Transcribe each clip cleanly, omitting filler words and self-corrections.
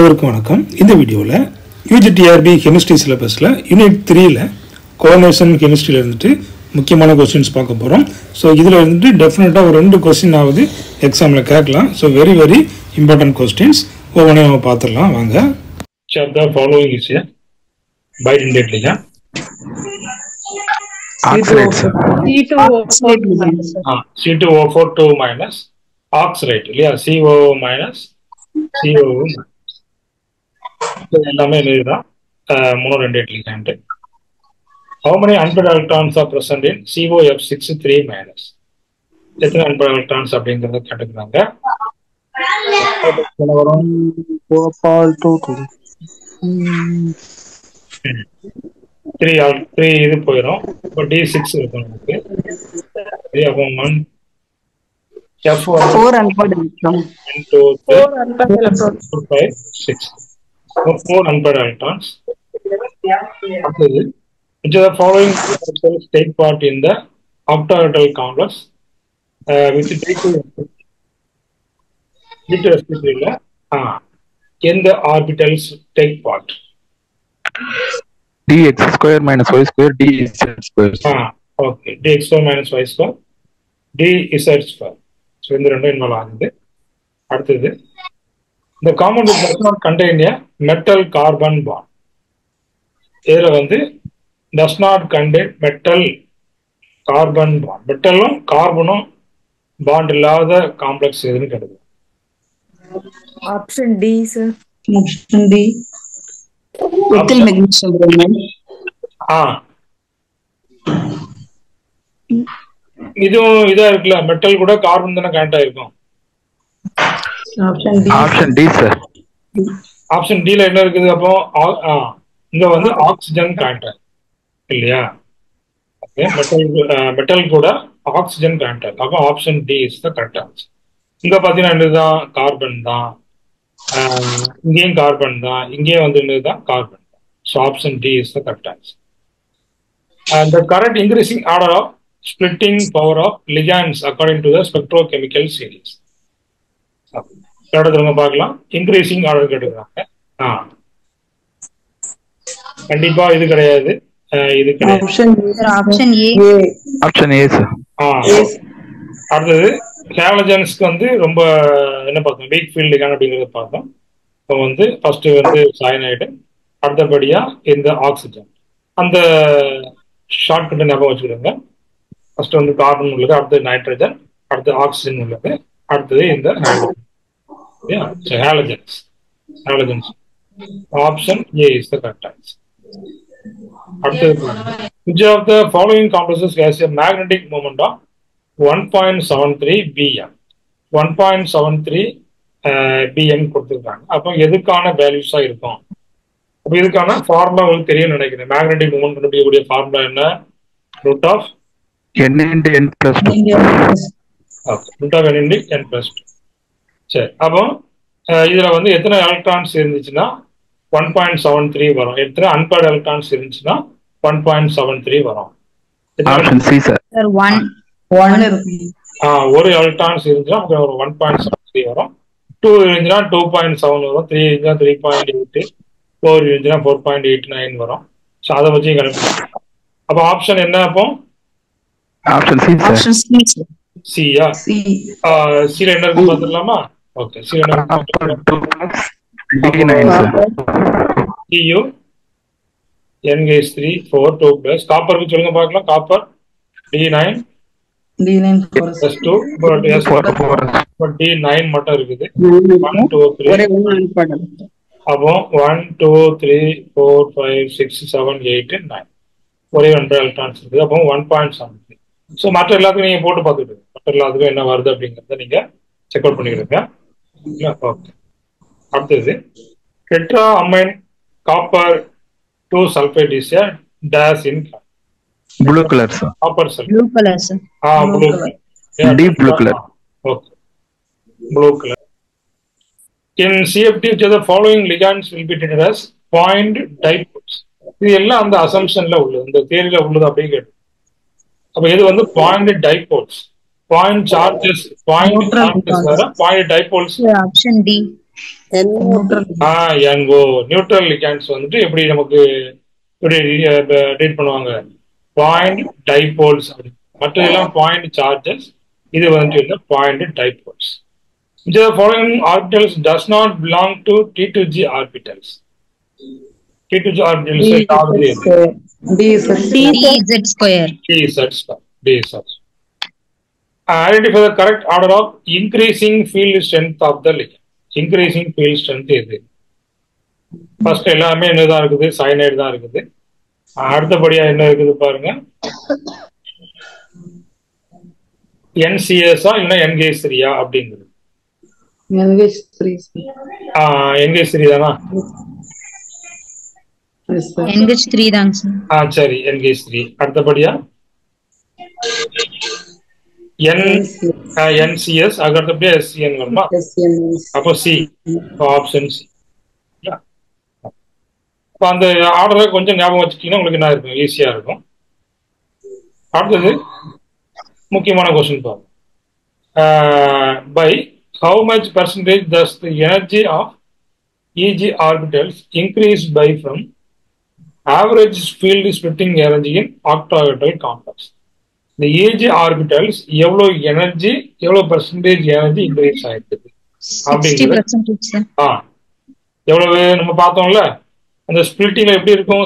அனைவருக்கும் வணக்கம். இந்த வீடியோவில் யூஜிடிஆர்பி கெமிஸ்ட்ரி சிலபஸில் யூனிட் 3ல் கோஆர்டினேஷன் கெமிஸ்ட்ரியில் இருந்துட்டு முக்கியமான கொஸ்டின்ஸ் பார்க்க போகிறோம். ஸோ இதில் இருந்துட்டு டெஃபினட்டாக ஒரு 2 கொஸ்டின் ஆகுது எக்ஸாமில் கேட்கலாம். ஸோ வெரி இம்பார்ட்டன்ட் கொஸ்டின்ஸ் ஒவ்வொன்றையும் நம்ம பார்த்துடலாம் வாங்க. ஃபாலோயிங் இஸ் பைட் இண்டேட்லியா C2O4 minus oxalate இல்லையா, CO minus CO எல்லாமே இதுதான் மூணு ரெண்டு எட்லிகான்ட். How many unpaired electrons are present in COF6 minus? எத்தனை unpaired electrons அப்படிங்கறத கேட்டுக்கிறாங்க. த்ரீ இது போயிடும். இப்போ D6 இருக்கும் நமக்கு. அப்போ 1 F1 4 unpaired electrons 1 2 3 4 5 6 4 unpaired electrons. Which of the following cells take part in the octaedral complex with D2sp3 எந்த orbitals take part? dx square minus y square dz square. Okay, dx square minus y square dz square. So இந்த ரெண்டும் involve ஆகுது. அடுத்தது, the compound does not contain a metal carbon bond. இதுல வந்து does not contain metal carbon bond. மெட்டலும் கார்பனும் bond இல்லாத complex எதுன்னு கேட்டது. Option D sir. Option D methyl magnesium bromide. இதுவும் இதா இருக்குல்ல, மெட்டல் கூட கார்பன் தானே கனெக்ட் ஆயிருக்கும். Option D sir. ஆப்ஷன் டில என்ன இருக்குது? அப்போ இங்க வந்து ஆக்சிஜன் கனெக்ட் இல்லையா? மெட்டல் கூட ஆக்சிஜன் கனெக்ட். அப்போ option D is the correct answer. இங்க பாத்தீங்கன்னா என்னதுதான்? கார்பன் தான். இங்கேயும் கார்பன் தான், இங்கேயும் வந்து என்னதுதான்? கார்பன் தான். So option D is the correct answer. The current increasing order of splitting power of ligands according to the spectrochemical series. பார்க்கலாம். இன்க்ரீசிங் ஆர்டர் கேட்டுக்கிறாங்க. கண்டிப்பா இது கிடையாது, இது கிடையாது. Option A sir. அடுத்தது, ஹேலஜன்ஸ்க்கு வந்து ரொம்ப என்ன பார்த்தோம்? வீக் ஃபீல்ட் லிகாண்ட் அப்படிங்கறத பார்த்தோம். இப்போ வந்து ஃபர்ஸ்ட் வந்து சயனைடு, அடுத்தபடியா இந்த ஆக்சிஜன். அந்த ஷார்ட்கட் ஞாபகம் வச்சுக்கிடுங்க. ஃபர்ஸ்ட் வந்து கார்பன் உள்ளது, அடுத்தது நைட்ரஜன், அடுத்து ஆக்சிஜன் உள்ளது, அடுத்தது இந்த halogens. Option A is the correct answer. அடுத்தது, which of the following complexes has a magnetic moment of 1.73 bm? 1.73 bm கொடுத்துருக்காங்க. அப்போ எதுக்கான வேல்யூஸா இருக்கும்? அப்போ இதுக்கான ஃபார்முலா உங்களுக்கு தெரியும் நினைக்கிறேன். மேக்னெட்டிக் மூமெண்ட் கண்டுபிடிக்கக்கூடிய ஃபார்முலா என்ன? Root of n into n plus 2. Root of n into n plus 2. சரி, அப்போ இதுல வந்து எத்தனை எலக்ட்ரான்ஸ் இருந்துச்சுன்னா 1.73 வரும். எத்தனை அன்பேர்ட் எலக்ட்ரான்ஸ் இருந்துச்சுன்னா 1.73 வரும். Option C sir. ஒரு எலக்ட்ரான்ஸ் இருந்துச்சுன்னா ஒரு 1.73 வரும். 2 இருந்துச்சுன்னா 2.7 வரும். 3 இருந்துச்சுன்னா 3.8, 4 இருந்துச்சுன்னா 4.89 வரும். ஸோ அதை வச்சு கணக்கு. அப்போ ஆப்ஷன் என்ன? அப்போ ஆப்ஷன் சி சார். சியா? சில என்ன இருக்கு பார்த்துடலாமா? ஓகே, சில TU NH3 4 2 plus காப்பருக்கு சொல்லுங்க பார்க்கலாம். காப்பர் D9 plus 2 D9 மட்டும் இருக்குது. 1 2 3 அப்போ 1 2 3 4 5 6 7 8 9 ஒரே 1 எலக்ட்ரான்ஸ் இருக்குது. அப்போ 1.73. ஸோ மற்ற எல்லாத்துக்கும் நீங்க போட்டு பார்த்துட்டு மற்ற எல்லாத்துக்கும் என்ன வருது அப்படிங்கிறத நீங்க செக் அவுட் பண்ணிக்கிடுங்க. ஓகே, அடுத்தது, tetra amine copper 2 sulphate is a dash in blue color sir. copper sulfate. blue color sir. blue color. Deep blue color. Okay, blue color. In CFT, which of the following ligands will be treated as point dipoles? இது எல்லாம் அந்த அசம்ஷன்ல உள்ளது, இந்த தியரியில உள்ளது அப்படியே கேட்டு. அப்ப இது வந்து point dipoles. Point charges, point charges வேற, point dipoles. Option D. NO neutral ligands வந்துட்டு எப்படி நமக்கு எப்படி ரீட் பண்ணுவாங்க பாயிண்ட் டைபோல்ஸ் மற்ற எல்லாம் பாயிண்ட் சார்ஜஸ் இது வந்துட்டு point dipoles. The following orbitals does not belong to T2G orbitals. T2G orbitals DZ square. Identify the correct order of increasing field strength of the ligand. Increasing field strength எது? First எல்லாமே என்னதான் இருக்குது, cyanide தான் இருக்குது. அடுத்தபடியா என்ன இருக்குது பாருங்க, NCS இல்லைன்னா NH3 அப்படிங்கிறது. NH3 தானா? NH3 தாங்க சார். சரி, NH3. அடுத்தபடியா NCS, அடுத்தபடியா SCN வருமா? அப்போ C, ஆப்ஷன் C. இப்போ அந்த ஆர்டரை கொஞ்சம் ஞாபகம் வச்சுட்டீங்கன்னா உங்களுக்கு என்ன இருக்கும், ஈஸியா இருக்கும். அடுத்தது முக்கியமான கொஸ்டின் பாருங்க. By how much percentage does the energy of EG orbitals increase by from average field splitting energy in octahedral complex? The EG orbitals எவ்வளவு எனர்ஜி, எவ்வளவு பெர்சன்டேஜ் எனர்ஜி இன்க்ரீஸ் ஆயிருக்கு அப்படிங்கிறது. எவ்வளவு நம்ம பார்த்தோம்ல, அந்த ஸ்பிளிட்டிங்ல எப்படி இருக்கும்,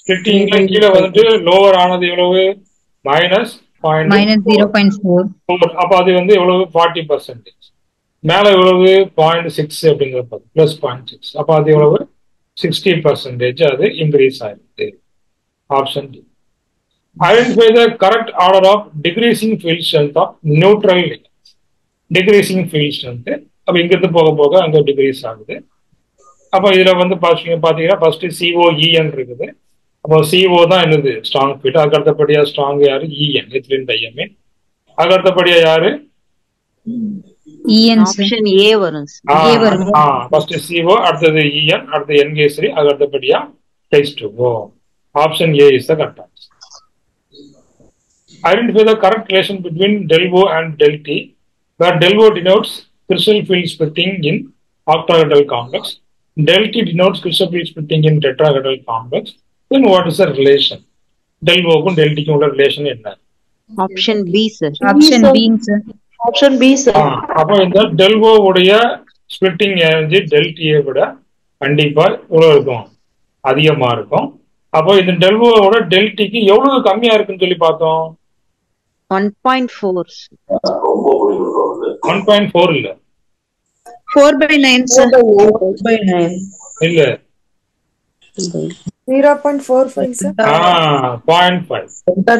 ஸ்பிளிட்டிங்ல கீழே வந்துட்டு லோவர் ஆனது எவ்வளவு, -0.4. அப்ப அது வந்து எவ்வளவு 40%. மேல எவ்வளவு 0.6 அப்படிங்கிறது +0.6. அப்ப அது எவ்வளவு 60% அது இன்க்ரீஸ் ஆயிருக்கு. Option D. Identify the correct order of decreasing field strength of neutral ligands. Decreasing field strength அப்ப இங்கிருந்து போக போக அங்க டிக்ரீஸ் ஆகுது. அப்ப இதுல வந்து பாத்தீங்கன்னா ஃபர்ஸ்ட் COEN இருக்குது. அப்போ CO தான் என்னது ஸ்ட்ராங் ஃபீல்ட். அதுக்கு அடுத்தபடியா ஸ்ட்ராங் யாரு, EN, எத்திலின் டையமின். அதுக்கு அடுத்தபடியா யாரு, ஆப்ஷன் A வரும். ஃபர்ஸ்ட் CO, அடுத்தது EN, அடுத்து NH3, அதுக்கு அடுத்தபடியா H2O. Option A is the correct answer. Identify the correct relation between del O and del T, where del O denotes crystal field splitting in octahedral complex, del T denotes crystal field splitting in tetrahedral complex. Then what is the relation? Del O க்கும் del T க்கும் உள்ள relation என்ன? Option B sir. Option B sir. அப்ப இந்த del O உடைய splitting energy del T விட கண்டிப்பா எவ்வளவு இருக்கும், அதிகமா இருக்கும். அப்போ இந்த del O ஓட del T க்கு எவ்வளவு கம்மியா இருக்குன்னு சொல்லி பார்த்தோம். 1.4. 1.4 இல்ல, 4/9 சார். 4/9 இல்ல, 0.45 sir. 0.5.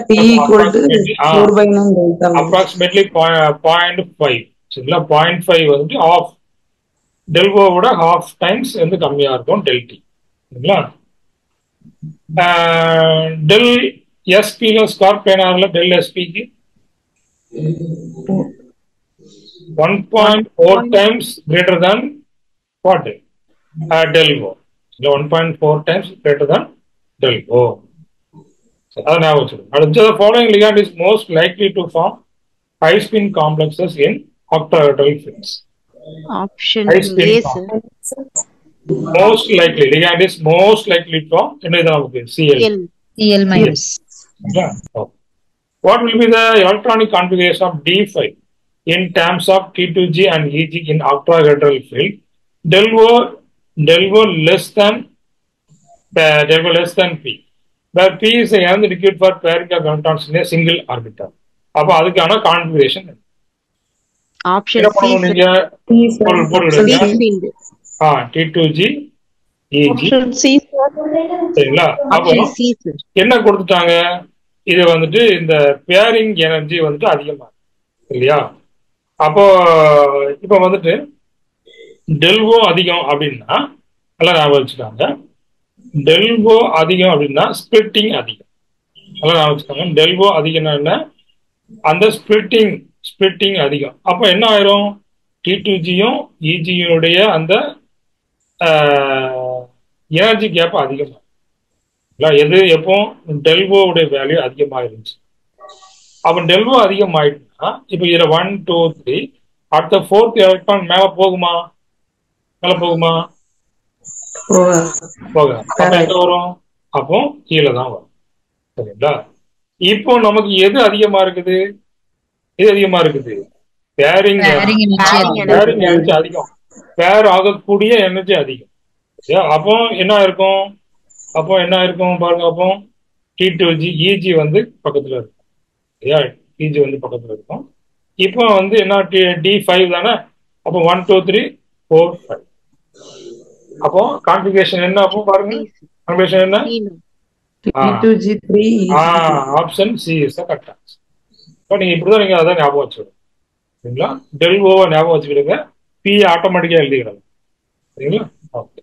T equal to 4/9 delta. Approximately 0.5. சரிங்களா, 0.5 வந்து ஆஃப் del O விட half times வந்து கம்மியா இருக்கும் del T. சரிங்களா, del SP ஸ்கார்பியனார்ல del SP க்கு 1.4 times greater than what? Del O. 1.4 times greater than del O. அதான் ஞாபகம் வச்சுக்கணும். அடுத்து the following ligand is most likely to form high spin complexes in octahedral fields. Option A sir. Most likely ligand is most likely to form என்னது நமக்கு Cl. Yeah. What will be the electronic configuration of D5 in terms of T2G and EG in octahedral field? Del O less than P, where P is the nth liquid for pairing of electrons in a single orbital. அப்ப அதுக்கான configuration option C T2G EG. சரிங்களா, அப்போ என்ன கொடுத்துட்டாங்க, இது வந்துட்டு இந்த bearing energy வந்துட்டு அதிகமா இல்லையா. அப்போ இப்ப வந்துட்டு del O அதிகம் அப்படின்னா நல்லா ஞாபகம் வச்சுக்காங்க, del O அதிகம் அப்படின்னா ஸ்பிளிட்டிங் அதிகம். நல்லா ஞாபகம் வச்சுக்காங்க, del O அதிகம்னா என்ன, அந்த ஸ்பிளிட்டிங் அதிகம். அப்ப என்ன ஆயிரும், T2Gயும் EGயுடைய அந்த எனர்ஜி கேப் அதிகமா எது எப்போ del O உடைய வேல்யூ அதிகமாக இருந்துச்சு. அப்ப del O அதிகமாயிட்டுனா இப்ப இதுல 1 2 3 அடுத்த 4th எலக்ட்ரான் மேல போகுமா, மேல போகுமா? போக. அப்ப எங்க வரும்? அப்போ கீழே தான் வரும். சரிங்களா? இப்போ நமக்கு எது அதிகமா இருக்குது? எது அதிகமா இருக்குது? பேரிங் எனர்ஜி அதிகம். பேர் ஆகக்கூடிய எனர்ஜி அதிகம். அப்போ என்ன இருக்கும்? பாருங்க. அப்போ T2G EG வந்து பக்கத்துல இருக்கும். சரியா? EG வந்து பக்கத்துல இருக்கும். இப்போ வந்து என்ன D5 தானே? அப்போ 1 2 3 4 5. அப்போ கான்ஃபிகரேஷன் என்ன? அப்போ பாருங்க கான்ஃபிகரேஷன் என்ன? T2G3 option C is the correct answer. இப்போ நீங்க இப்படிதான் நீங்க அதான் ஞாபகம் வச்சுக்கணும். சரிங்களா? del O ஞாபகம் வச்சுக்கிடுங்க. P ஆட்டோமேட்டிக்கா எழுதிக்கிறாங்க. சரிங்களா? ஓகே.